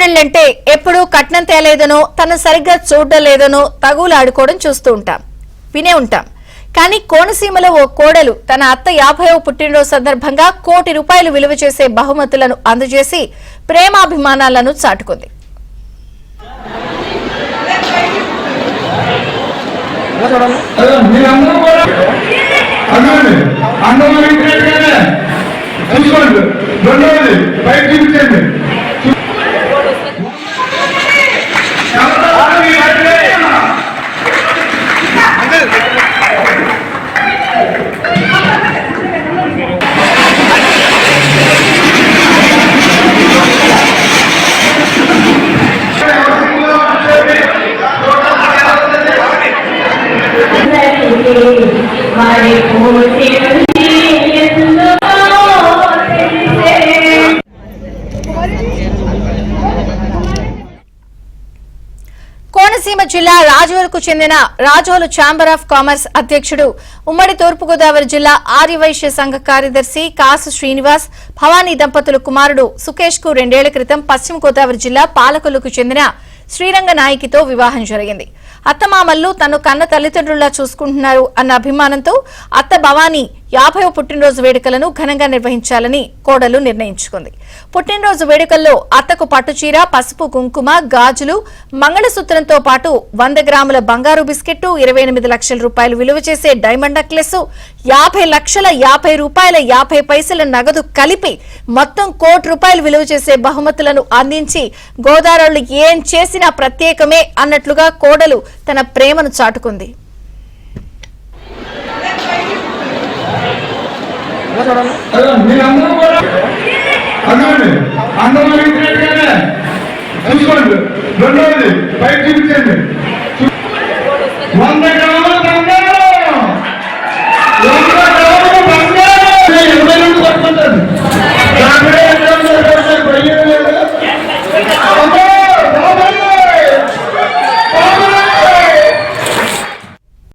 కోడళ్ళంటే ఎప్పుడూ కట్నం తేలేదనో తను సరిగ్గా చూడడం లేదనో తగులాడుకోవడం చూస్తూ ఉంటాం, వినే ఉంటాం. కానీ కోనసీమలో ఓ కోడలు తన అత్త 50వ పుట్టినరోజు సందర్భంగా ₹1 కోటి విలువ చేసే బహుమతులను అందజేసి ప్రేమాభిమానాలను చాటుకుంది. కోనసీమ జిల్లా రాజోలుకు చెందిన రాజోలు ఛాంబర్ ఆఫ్ కామర్స్ అధ్యక్షుడు, ఉమ్మడి తూర్పుగోదావరి జిల్లా ఆర్యవైశ్య సంఘ కార్యదర్శి కాసు శ్రీనివాస్, భవానీ దంపతుల కుమారుడు సుకేష్ కు 2 ఏళ్ల క్రితం పశ్చిమ గోదావరి జిల్లా పాలకొల్లుకు చెందిన శ్రీరంగ నాయకితో వివాహం జరిగింది. అత్తమామల్లు తను కన్న తల్లిదండ్రుల్లా చూసుకుంటున్నారు అన్న అభిమానంతో అత్త భవానీ 50వ పుట్టినరోజు వేడుకలను ఘనంగా నిర్వహించాలని కోడలు నిర్ణయించుకుంది. పుట్టినరోజు వేడుకల్లో అత్తకు పట్టుచీర, పసుపు, కుంకుమ, గాజులు, మంగళసూత్రంతో పాటు 100 గ్రాముల బంగారు బిస్కెట్, 28 లక్షల రూపాయలు విలువ చేసే డైమండ్ నెక్లెస్, 50 లక్షల 50 రూపాయల 50 పైసల నగదు కలిపి మొత్తం ₹1 కోటి విలువ చేసే బహుమతులను అందించి గోదావరిలో ఏం చేసినా ప్రత్యేకమే అన్నట్లుగా కోడలు తన ప్రేమను చాటుకుంది. అందరూ చూసుకోండి. రెండవది పైకి చూపించండి.